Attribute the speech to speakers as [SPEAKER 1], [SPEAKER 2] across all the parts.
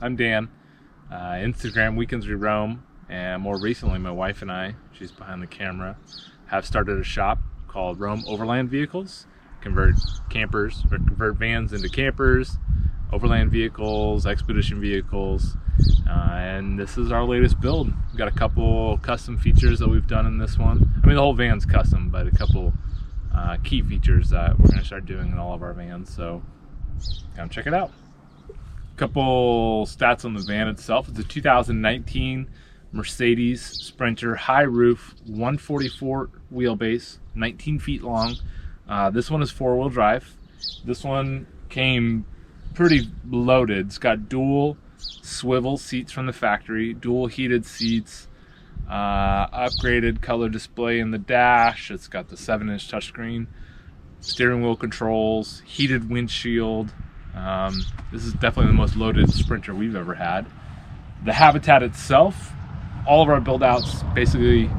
[SPEAKER 1] I'm Dan. Instagram, Weekends We Roam, and more recently my wife and I, she's behind the camera, have started a shop called Roam Overland Vehicles. Convert campers, or convert vans into campers, overland vehicles, expedition vehicles, and this is our latest build. We've got a couple custom features that we've done in this one. I mean, the whole van's custom, but a couple key features that we're going to start doing in all of our vans, so come check it out. Couple stats on the van itself. It's a 2019 Mercedes Sprinter high roof, 144 wheelbase, 19 feet long. This one is 4-wheel drive. This one came pretty loaded. It's got dual swivel seats from the factory, dual heated seats, upgraded color display in the dash. It's got the 7-inch touchscreen, steering wheel controls, heated windshield. This is definitely the most loaded Sprinter we've ever had. The habitat itself, all of our build outs, basically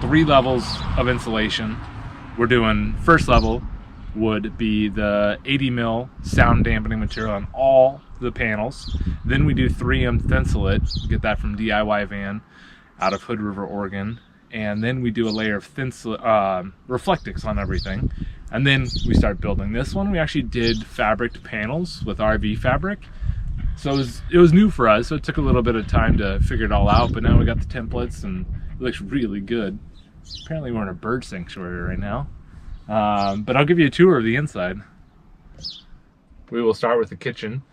[SPEAKER 1] 3 levels of insulation. We're doing first level would be the 80 mil sound dampening material on all the panels. Then we do 3M Thinsulate, get that from DIY Van out of Hood River, Oregon. And then we do a layer of Reflectix on everything. And then we start building. This one we actually did fabric panels with RV fabric. So it was new for us, so it took a little bit of time to figure it all out, but now we got the templates and it looks really good. Apparently we're in a bird sanctuary right now. But I'll give you a tour of the inside. We will start with the kitchen.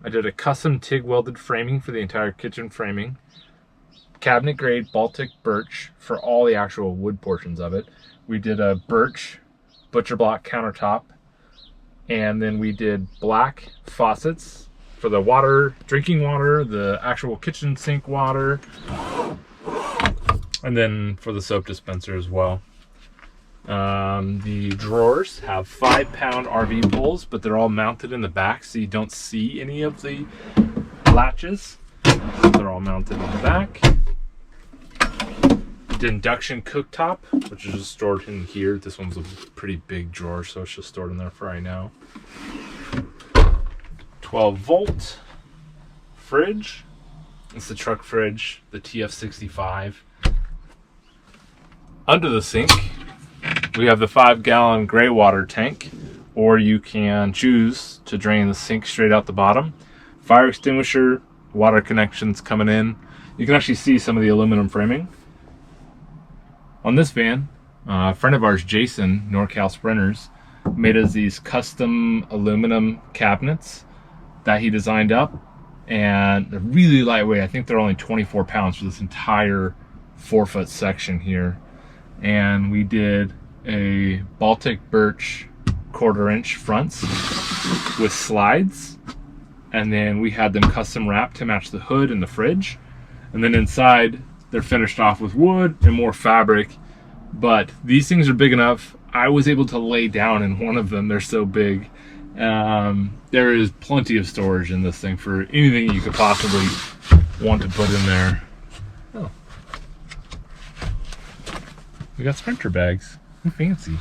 [SPEAKER 1] I did a custom TIG welded framing for the entire kitchen framing. Cabinet grade Baltic birch for all the actual wood portions of it. We did a birch butcher block countertop. And then we did black faucets for the water, drinking water, the actual kitchen sink water, and then for the soap dispenser as well. The drawers have 5-pound RV pulls, but they're all mounted in the back, so you don't see any of the latches. They're all mounted in the back. The induction cooktop, which is just stored in here. This one's a pretty big drawer, so it's just stored in there for right now. 12-volt fridge. It's the truck fridge, the TF65. Under the sink, we have the 5-gallon gray water tank, or you can choose to drain the sink straight out the bottom. Fire extinguisher, water connections coming in. You can actually see some of the aluminum framing. On this van, a friend of ours, Jason, NorCal Sprinters, made us these custom aluminum cabinets that he designed up, and they're really lightweight. I think they're only 24 pounds for this entire 4-foot section here. And we did a Baltic birch 1/4-inch fronts with slides, and then we had them custom wrapped to match the hood and the fridge. And then inside they're finished off with wood and more fabric, but these things are big enough. I was able to lay down in one of them. They're so big. There is plenty of storage in this thing for anything you could possibly want to put in there. Oh, we got Sprinter bags. Fancy.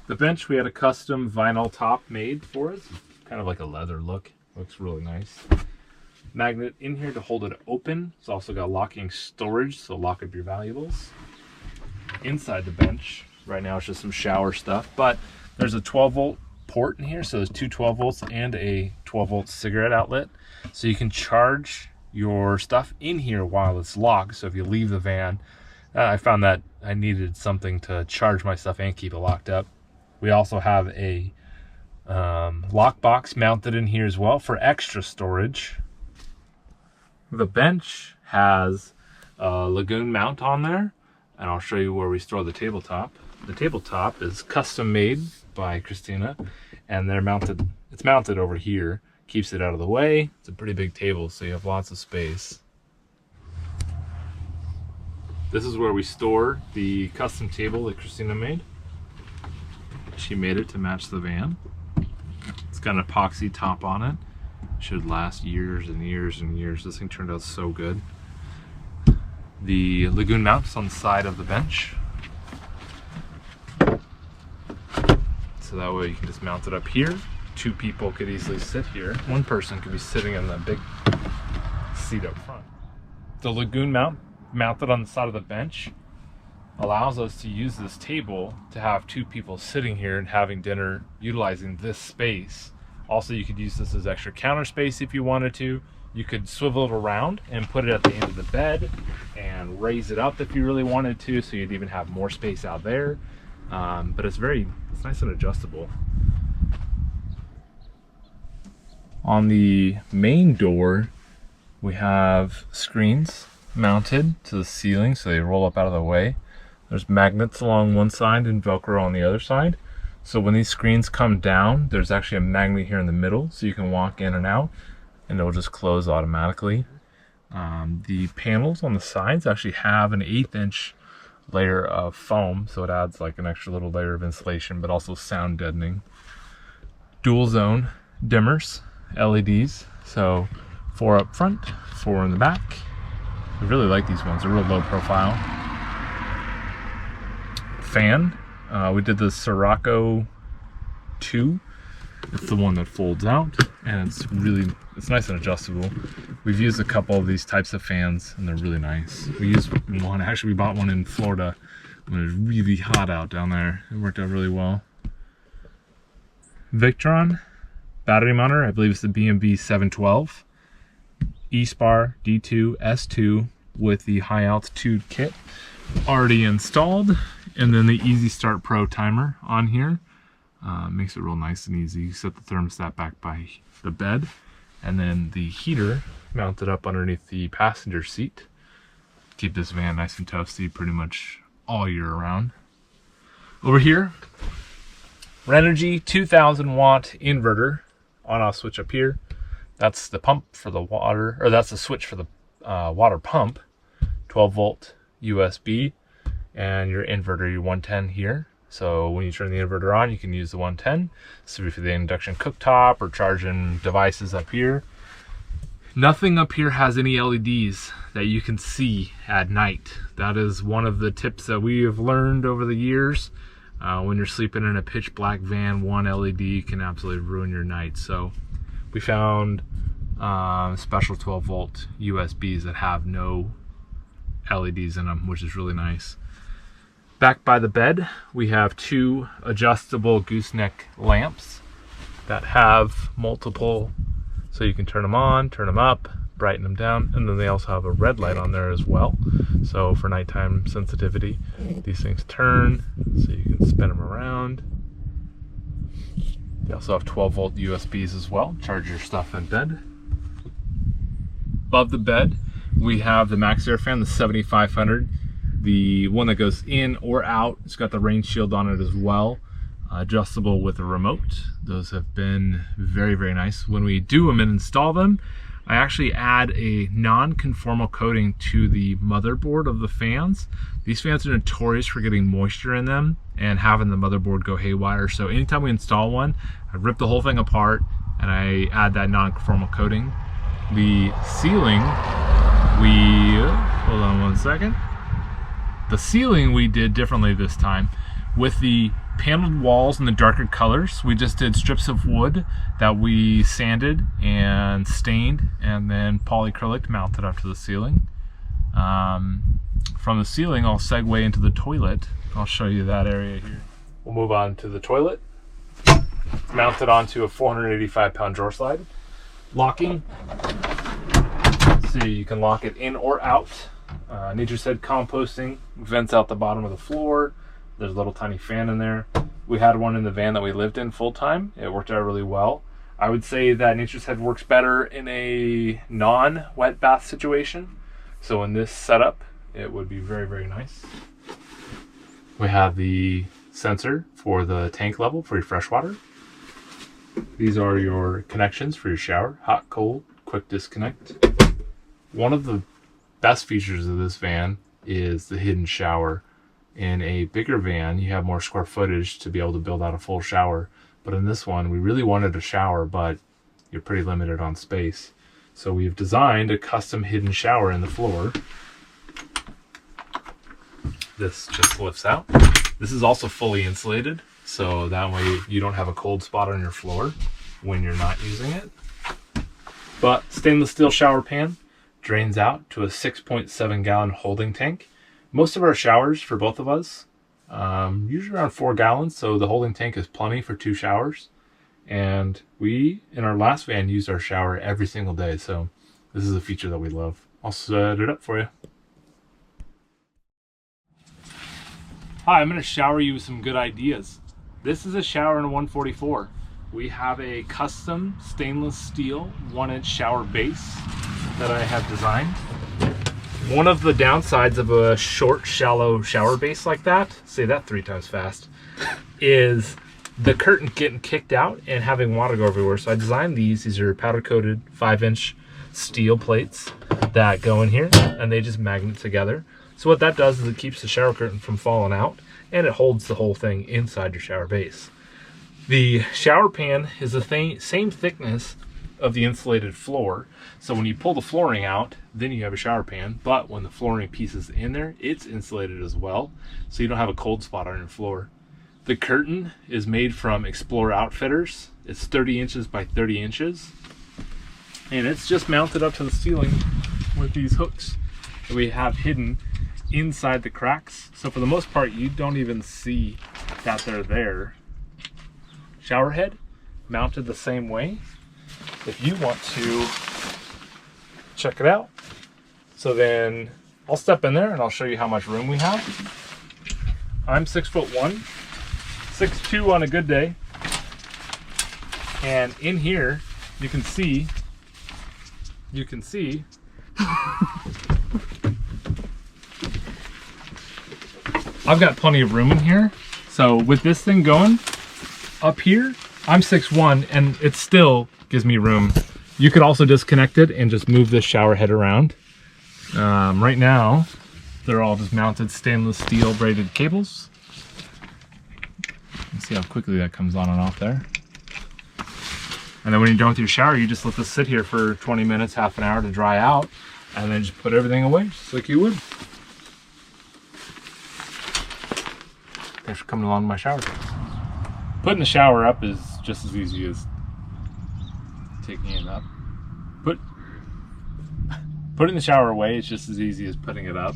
[SPEAKER 1] The bench, we had a custom vinyl top made for us, kind of like a leather look. Looks really nice. Magnet in here to hold it open. It's also got locking storage, so lock up your valuables. Inside the bench, right now it's just some shower stuff, but there's a 12-volt port in here, so there's 2 12 volts and a 12-volt cigarette outlet, so you can charge your stuff in here while it's locked. So if you leave the van, I found that I needed something to charge my stuff and keep it locked up. We also have a lock box mounted in here as well for extra storage. The bench has a Lagoon mount on there, and I'll show you where we store the tabletop. The tabletop is custom made by Christina, and it's mounted over here. Keeps it out of the way. It's a pretty big table, so you have lots of space. This is where we store the custom table that Christina made. She made it to match the van. It's got an epoxy top on it. Should last years and years and years. This thing turned out so good. The Lagoon mount's on the side of the bench. So that way you can just mount it up here 2 people could easily sit here. One person could be sitting in the big seat up front. The Lagoon mount, mounted on the side of the bench, allows us to use this table to have 2 people sitting here and having dinner utilizing this space. Also, you could use this as extra counter space if you wanted to. You could swivel it around and put it at the end of the bed and raise it up if you really wanted to, so you'd even have more space out there. But it's nice and adjustable. On the main door, we have screens mounted to the ceiling so they roll up out of the way. There's magnets along one side and Velcro on the other side. So when these screens come down, there's actually a magnet here in the middle so you can walk in and out and it'll just close automatically. The panels on the sides actually have an 1/8 inch layer of foam, so it adds like an extra little layer of insulation, but also sound deadening. Dual zone dimmers, LEDs, so 4 up front, 4 in the back. I really like these ones, they're real low profile. Fan, we did the Sirocco 2. It's the one that folds out, and it's nice and adjustable. We've used a couple of these types of fans, and they're really nice. We used one, actually we bought one in Florida when it was really hot out down there. It worked out really well. Victron battery monitor, I believe it's the B&B 712. Espar S2 with the high altitude kit already installed, and then the Easy Start Pro timer on here. Makes it real nice and easy. You set the thermostat back by the bed, and then the heater mounted up underneath the passenger seat. Keep this van nice and toasty pretty much all year around. Over here, Renogy 2000 watt inverter on-off switch up here. That's the pump for the water, or that's the switch for the water pump. 12 volt USB, and your inverter, your 110 here. So when you turn the inverter on, you can use the 110. So for the induction cooktop or charging devices up here. Nothing up here has any LEDs that you can see at night. That is one of the tips that we have learned over the years. When you're sleeping in a pitch black van, one LED can absolutely ruin your night. So we found special 12 volt USBs that have no LEDs in them, which is really nice. Back by the bed, we have 2 adjustable gooseneck lamps that have multiple, so you can turn them on, turn them up, brighten them down, and then they also have a red light on there as well. So for nighttime sensitivity, these things turn, so you can spin them around. They also have 12 volt USBs as well, charge your stuff in bed. Above the bed, we have the Max Air fan, the 7500. The one that goes in or out. It's got the rain shield on it as well. Adjustable with a remote. Those have been very, very nice. When we do them and install them, I actually add a non-conformal coating to the motherboard of the fans. These fans are notorious for getting moisture in them and having the motherboard go haywire. So anytime we install one, I rip the whole thing apart and I add that non-conformal coating. The ceiling, hold on one second. The ceiling we did differently this time. With the paneled walls and the darker colors, we just did strips of wood that we sanded and stained and then polyacrylic mounted up to the ceiling. From the ceiling, I'll segue into the toilet. I'll show you that area here. We'll move on to the toilet. It's mounted onto a 485 pound drawer slide. Locking, so you can lock it in or out. Nature's Head composting, vents out the bottom of the floor. There's a little tiny fan in there. We had one in the van that we lived in full time. It worked out really well. I would say that Nature's Head works better in a non-wet bath situation. So in this setup, it would be very, very nice. We have the sensor for the tank level for your fresh water. These are your connections for your shower, hot, cold, quick disconnect. One of the best features of this van is the hidden shower. In a bigger van, you have more square footage to be able to build out a full shower. But in this one, we really wanted a shower, but you're pretty limited on space. So we've designed a custom hidden shower in the floor. This just lifts out. This is also fully insulated, so that way you don't have a cold spot on your floor. when you're not using it. But stainless steel shower pan drains out to a 6.7 gallon holding tank. Most of our showers for both of us, usually around 4 gallons, so the holding tank is plenty for 2 showers. And we, in our last van, used our shower every single day, so this is a feature that we love. I'll set it up for you. Hi, I'm going to shower you with some good ideas. This is a shower in a 144. We have a custom stainless steel 1-inch shower base that I have designed. One of the downsides of a short, shallow shower base like that, say that 3 times fast, is the curtain getting kicked out and having water go everywhere. So I designed these. These are powder coated 5-inch steel plates that go in here, and they just magnet together. So what that does is it keeps the shower curtain from falling out, and it holds the whole thing inside your shower base. The shower pan is the same thickness of the insulated floor. So when you pull the flooring out, then you have a shower pan, but when the flooring piece is in there, it's insulated as well, so you don't have a cold spot on your floor. The curtain is made from Explorer Outfitters. It's 30 inches by 30 inches, and it's just mounted up to the ceiling with these hooks that we have hidden inside the cracks. So for the most part, you don't even see that they're there. Shower head mounted the same way. If you want to check it out, so then I'll step in there and I'll show you how much room we have. I'm 6'1", 6'2" on a good day, and in here you can see I've got plenty of room in here. So with this thing going up here, I'm 6'1", and it still gives me room. You could also disconnect it and just move this shower head around. Right now, they're all just mounted stainless steel braided cables. Let's see how quickly that comes on and off there. And then when you're done with your shower, you just let this sit here for 20 minutes, half an hour to dry out, and then just put everything away, just like you would. Thanks for coming along to my shower tips. Putting the shower up is just as easy as taking it up. Putting the shower away is just as easy as putting it up.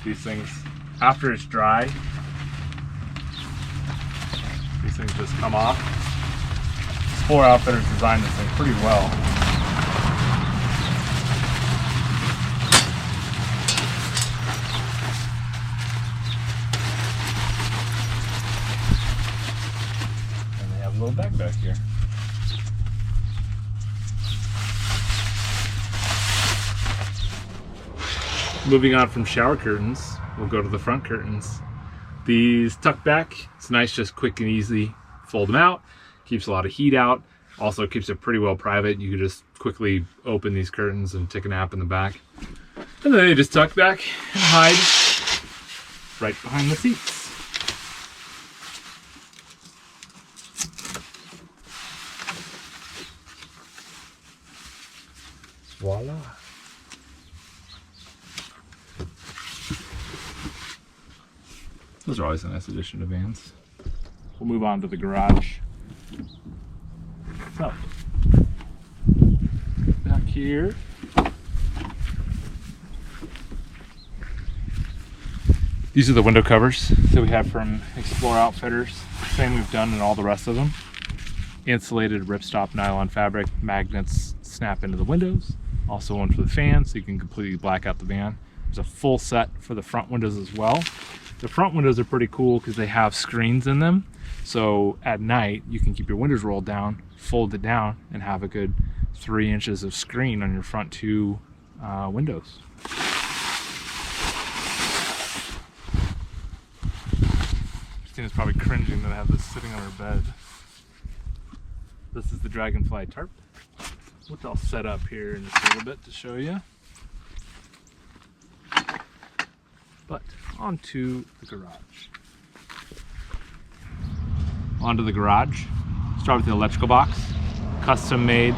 [SPEAKER 1] These things, after it's dry, these things just come off. Explorer Outfitters designed this thing pretty well. And they have a little bag back here. Moving on from shower curtains, we'll go to the front curtains. These tuck back, it's nice, just quick and easy. Fold them out, keeps a lot of heat out. Also keeps it pretty well private. You can just quickly open these curtains and take a nap in the back. And then they just tuck back and hide right behind the seats. Voila. Those are always a nice addition to vans. We'll move on to the garage. So, back here, these are the window covers that we have from Explorer Outfitters. Same we've done in all the rest of them. Insulated ripstop nylon fabric, magnets snap into the windows. Also one for the fan, so you can completely black out the van. There's a full set for the front windows as well. The front windows are pretty cool because they have screens in them. So at night, you can keep your windows rolled down, fold it down, and have a good 3 inches of screen on your front 2 windows. Christina's probably cringing that I have this sitting on her bed. This is the Dragonfly tarp, which I'll set up here in just a little bit to show you. But onto the garage. Onto the garage. Start with the electrical box. Custom made,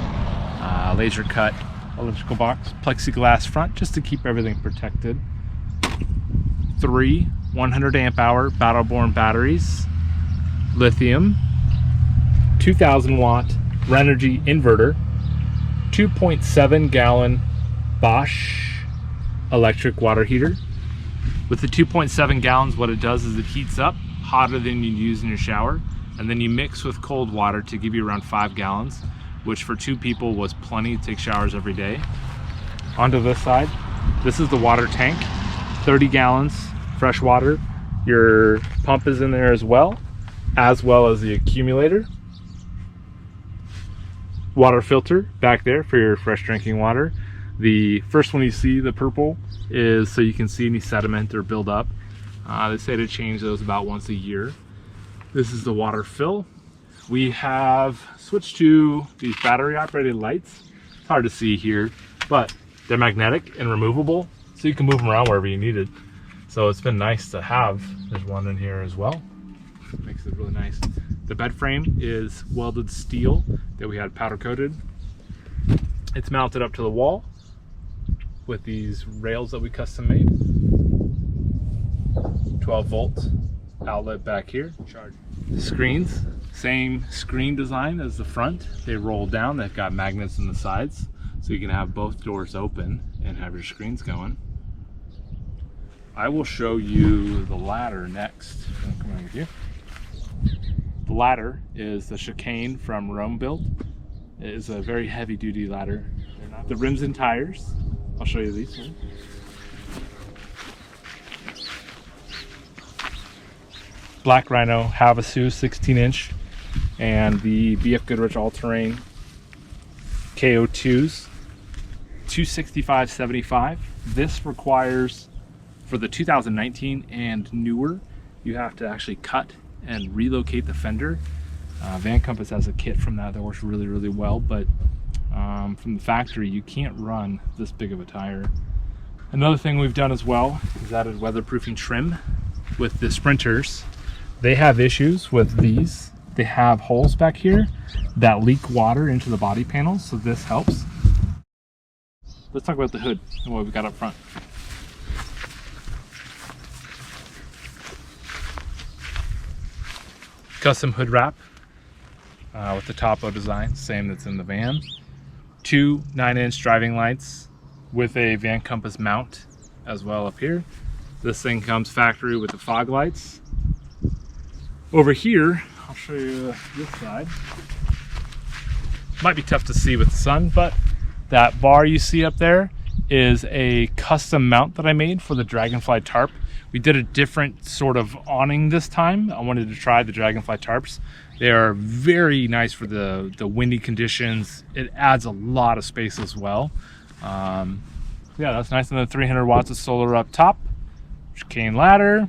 [SPEAKER 1] laser cut electrical box. Plexiglass front just to keep everything protected. 3 100 amp hour Battle Born batteries. Lithium. 2000 watt Renogy inverter, 2.7 gallon Bosch electric water heater. With the 2.7 gallons, what it does is it heats up hotter than you'd use in your shower, and then you mix with cold water to give you around 5 gallons, which for 2 people was plenty to take showers every day. Onto this side, this is the water tank, 30 gallons fresh water. Your pump is in there as well as the accumulator. Water filter back there for your fresh drinking water. The first one you see, the purple, is so you can see any sediment or build up. They say to change those about once a year. This is the water fill. We have switched to these battery operated lights. It's hard to see here, but they're magnetic and removable, so you can move them around wherever you need it. So it's been nice to have. There's one in here as well. Makes it really nice. The bed frame is welded steel that we had powder coated. It's mounted up to the wall with these rails that we custom made. 12-volt outlet back here. Charge. Screens, same screen design as the front. They roll down. They've got magnets on the sides, so you can have both doors open and have your screens going. I will show you the ladder next. I'll come over here. The ladder is the chicane from Rome Build. It is a very heavy duty ladder. The rims and tires, I'll show you these ones. Black Rhino Havasu 16-inch and the BF Goodrich all-terrain KO2s 265/75. This requires, for the 2019 and newer, you have to actually cut and relocate the fender. Van Compass has a kit from that works really, really well, but from the factory you can't run this big of a tire. Another thing we've done as well is added weatherproofing trim with the Sprinters. They have issues with these. They have holes back here that leak water into the body panels, so this helps. Let's talk about the hood and what we've got up front. Custom hood wrap with the topo design, same that's in the van. 2 9-inch driving lights with a Van Compass mount as well up here. This thing comes factory with the fog lights. Over here, I'll show you this side. Might be tough to see with the sun, but that bar you see up there is a custom mount that I made for the Dragonfly tarp. We did a different sort of awning this time. I wanted to try the Dragonfly tarps. They are very nice for the windy conditions. It adds a lot of space as well. Yeah, that's nice. And then 300 watts of solar up top. Chicane ladder.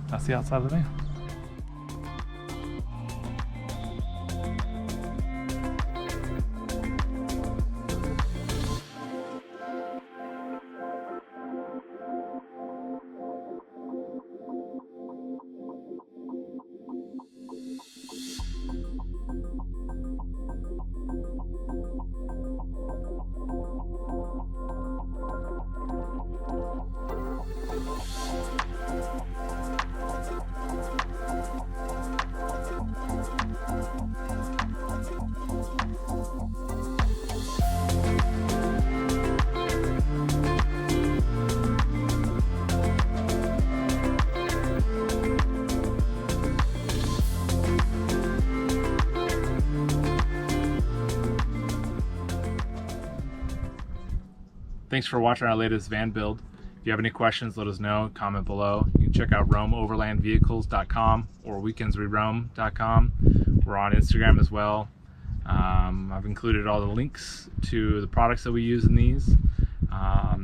[SPEAKER 1] That's the outside of the van. Thanks for watching our latest van build. If you have any questions, let us know. Comment below. You can check out roamoverlandvehicles.com or weekendsweroam.com. We're on Instagram as well. I've included all the links to the products that we use in these.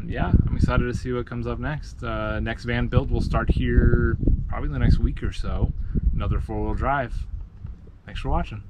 [SPEAKER 1] Yeah, I'm excited to see what comes up next. Next van build will start here probably in the next week or so. Another 4-wheel drive. Thanks for watching.